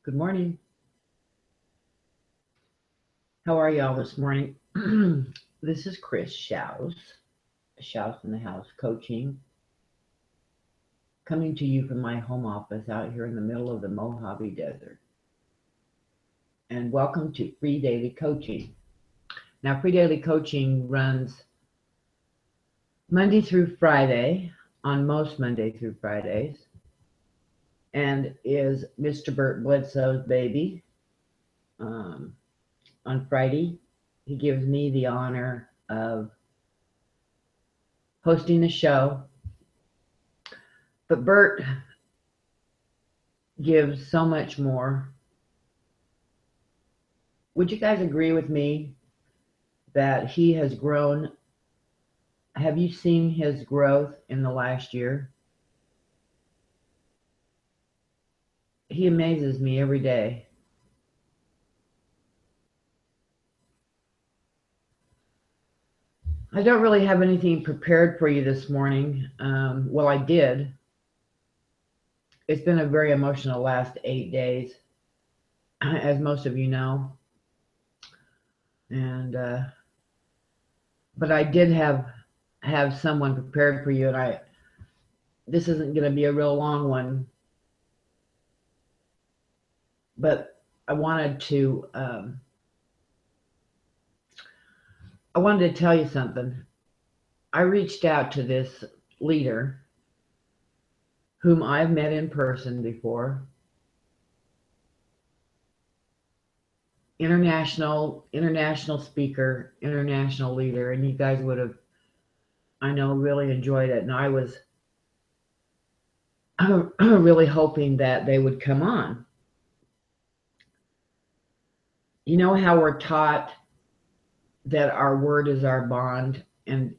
Good morning. How are y'all this morning? This is Chris Shouse in the House Coaching, coming to you from my home office out here in the middle of the Mojave Desert. And welcome to Free Daily Coaching. Now, Free Daily Coaching runs Monday through Friday, on most Monday through Fridays, and is Mr. Burt Bledsoe's baby. On Friday, he gives me the honor of hosting the show. But Bert gives so much more. Would you guys agree with me that he has grown? Have you seen his growth in the last year? He amazes me every day. I don't really have anything prepared for you this morning. Well, I did. It's been a very emotional last 8 days, as most of you know. And but I did have someone prepared for you, and this isn't going to be a real long one, but I wanted to tell you something. I reached out to this leader whom I've met in person before, international speaker, international leader, and you guys would have, I know, really enjoyed it. And I was really hoping that they would come on. You know how we're taught that our word is our bond, and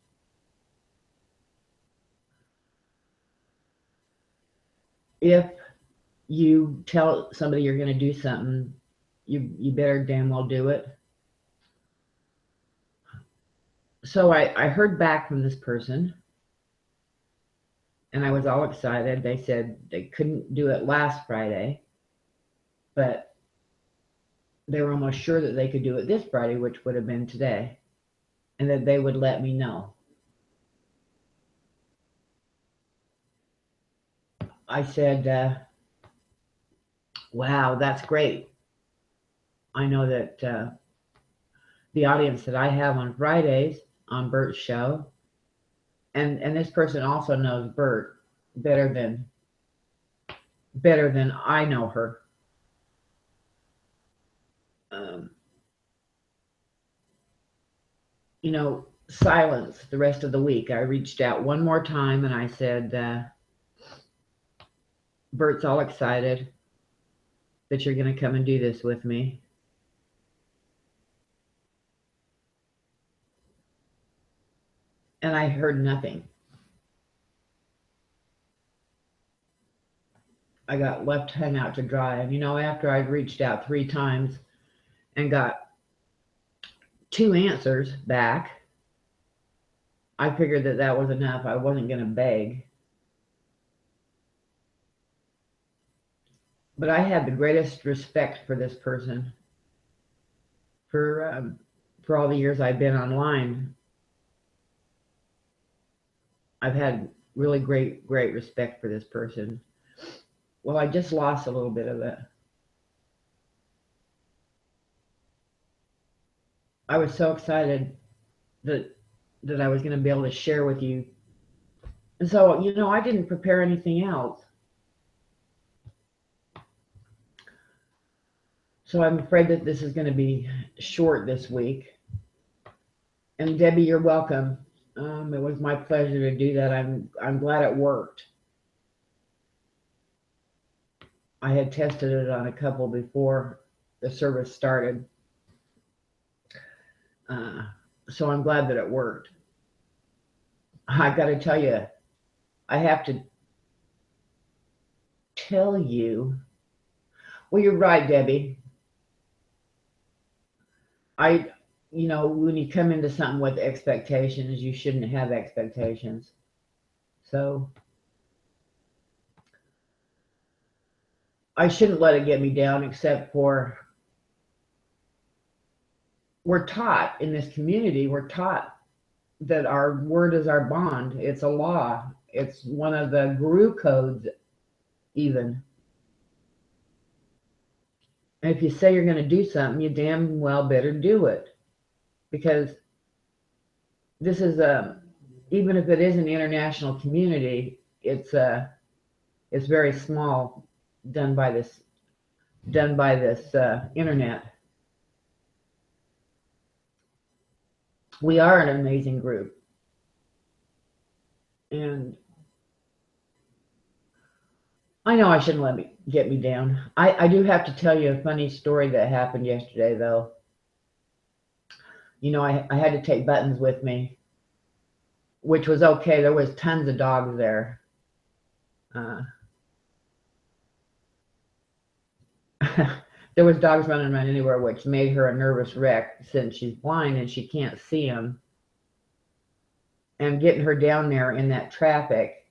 if you tell somebody you're going to do something, you better damn well do it. So I heard back from this person, and I was all excited. They said they couldn't do it last Friday, but they were almost sure that they could do it this Friday, which would have been today, and that they would let me know. I said, wow, that's great. I know that the audience that I have on Fridays on Bert's show, and this person also knows Bert better than I know her. Silence the rest of the week. I reached out one more time and I said, Bert's all excited that you're going to come and do this with me. And I heard nothing. I got left hung out to dry. And after I'd reached out 3 times and got 2 answers back, I figured that was enough. I wasn't going to beg. But I had the greatest respect for this person for all the years I've been online. I've had really great respect for this person. Well, I just lost a little bit of it. I was so excited that I was going to be able to share with you. And so, I didn't prepare anything else. So I'm afraid that this is going to be short this week. And Debbie, you're welcome. It was my pleasure to do that. I'm glad it worked. I had tested it on a couple before the service started. So I'm glad that it worked. I got to tell you, I have to tell you, well, you're right, Debbie. When you come into something with expectations, you shouldn't have expectations. So I shouldn't let it get me down, except for we're taught in this community, we're taught that our word is our bond. It's a law. It's one of the guru codes, even. And if you say you're going to do something, you damn well better do it. Because this is even if it is an international community, it's very small, done by this internet. We are an amazing group, and I know I shouldn't get me down. I do have to tell you a funny story that happened yesterday, though. You know, I had to take Buttons with me, which was okay. There was tons of dogs there. There was dogs running around anywhere, which made her a nervous wreck since she's blind and she can't see them. And getting her down there in that traffic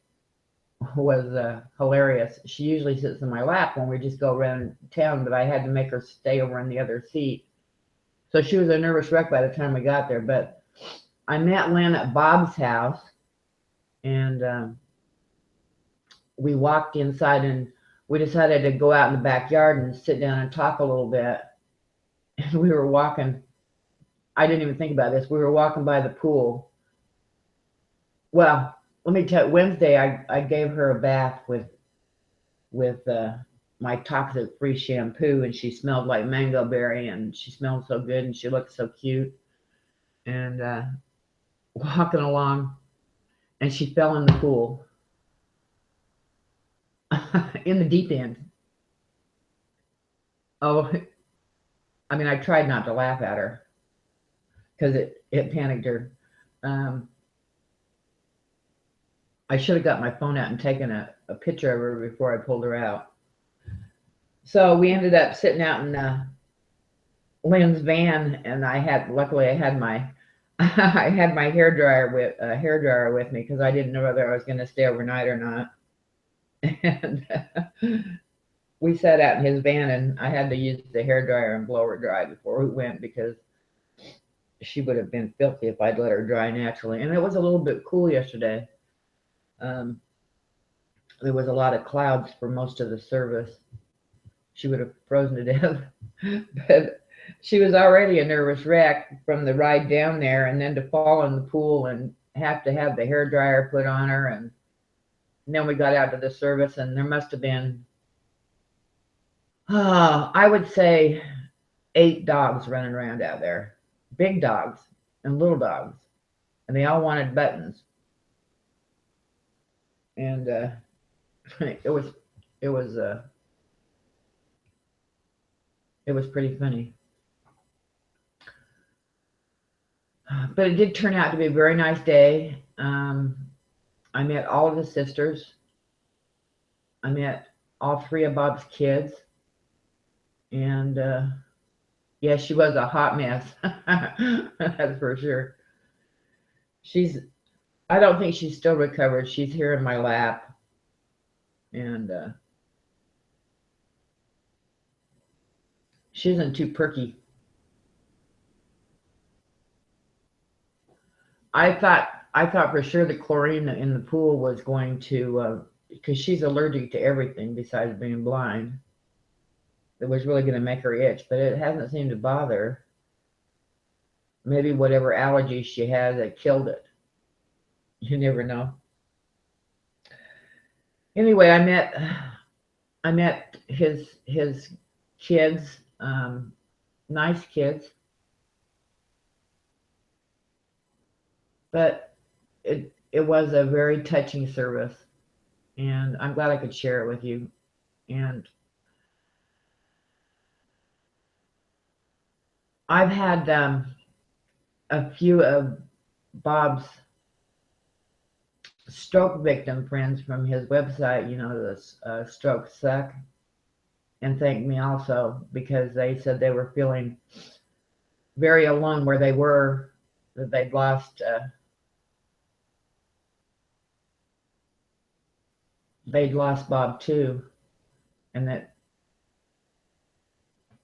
was hilarious. She usually sits in my lap when we just go around town, but I had to make her stay over in the other seat. So she was a nervous wreck by the time we got there. But I met Lynn at Bob's house, and we walked inside, and we decided to go out in the backyard and sit down and talk a little bit. And we were walking. I didn't even think about this. We were walking by the pool. Well, let me tell you, Wednesday I gave her a bath with my toxic-free shampoo, and she smelled like mango berry, and she smelled so good, and she looked so cute. And walking along, and she fell in the pool in the deep end. Oh, I mean, I tried not to laugh at her because it panicked her. I should have got my phone out and taken a picture of her before I pulled her out. So we ended up sitting out in Lynn's van, and luckily I had my I had my hairdryer with me because I didn't know whether I was going to stay overnight or not. And we sat out in his van, and I had to use the hairdryer and blow her dry before we went because she would have been filthy if I'd let her dry naturally. And it was a little bit cool yesterday. There was a lot of clouds for most of the service. She would have frozen to death. But she was already a nervous wreck from the ride down there, and then to fall in the pool and have to have the hairdryer put on her. And then we got out to the service, and there must have been, I would say, 8 dogs running around out there. Big dogs and little dogs. And they all wanted Buttons. And it was pretty funny. But it did turn out to be a very nice day. I met all of the sisters. I met all 3 of Bob's kids. And yeah, she was a hot mess. That's for sure. I don't think she's still recovered. She's here in my lap. And she isn't too perky. I thought for sure the chlorine in the pool was going to, because she's allergic to everything besides being blind. It was really going to make her itch, but it hasn't seemed to bother. Maybe whatever allergy she has that killed it. You never know. Anyway, I met his kids, nice kids, but it was a very touching service, and I'm glad I could share it with you. And I've had a few of Bob's stroke victim friends from his website, the Stroke Suck, and thanked me also because they said they were feeling very alone where they were, that they'd lost Bob too, and that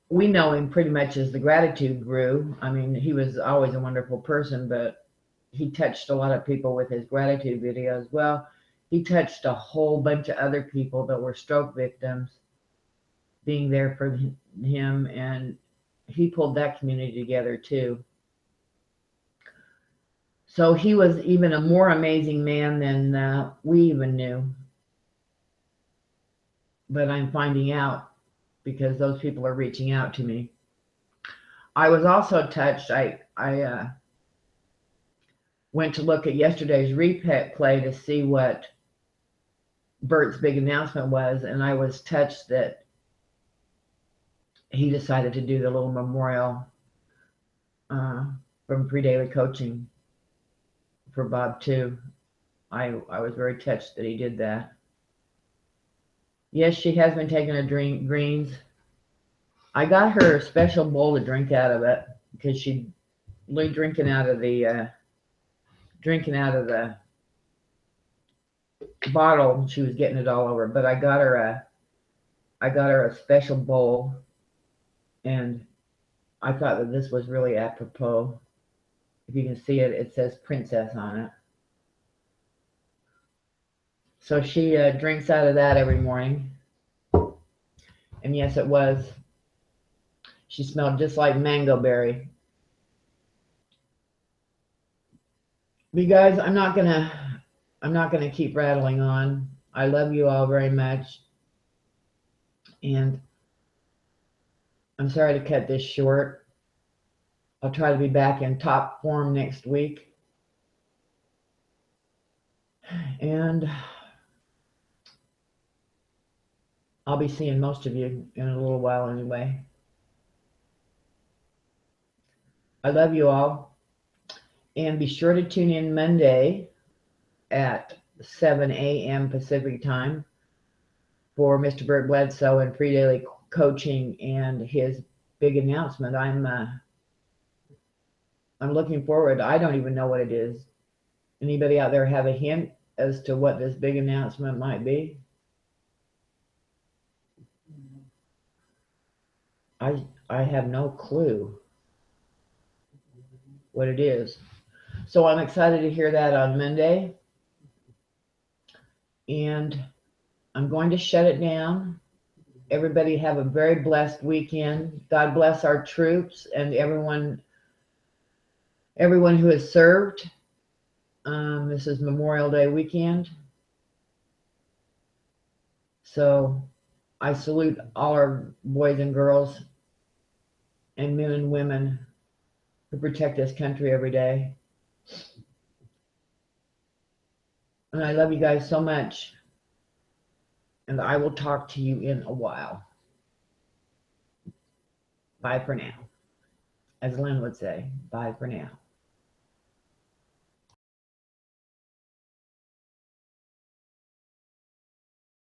we know him pretty much as the Gratitude Guru. I mean, he was always a wonderful person, but he touched a lot of people with his gratitude videos. Well, he touched a whole bunch of other people that were stroke victims, being there for him, and he pulled that community together too. So he was even a more amazing man than we even knew. But I'm finding out because those people are reaching out to me. I was also touched. I went to look at yesterday's replay to see what Bert's big announcement was, and I was touched that he decided to do the little memorial from Pre-Daily Coaching for Bob too. I was very touched that he did that. Yes, she has been taking her greens. I got her a special bowl to drink out of it because she really drinking out of the bottle. She was getting it all over, but I got her a special bowl, and I thought that this was really apropos. If you can see it, it says Princess on it. So she drinks out of that every morning. And yes, it was. She smelled just like mango berry. But you guys, I'm not gonna keep rattling on. I love you all very much. And I'm sorry to cut this short. I'll try to be back in top form next week. And I'll be seeing most of you in a little while anyway. I love you all. And be sure to tune in Monday at 7 a.m. Pacific time for Mr. Bert Bledsoe and Pre-Daily Coaching and his big announcement. I'm looking forward. I don't even know what it is. Anybody out there have a hint as to what this big announcement might be? I have no clue what it is. So I'm excited to hear that on Monday. And I'm going to shut it down. Everybody have a very blessed weekend. God bless our troops and everyone who has served. This is Memorial Day weekend. So I salute all our boys and girls and men and women who protect this country every day. And I love you guys so much. And I will talk to you in a while. Bye for now. As Lynn would say, bye for now.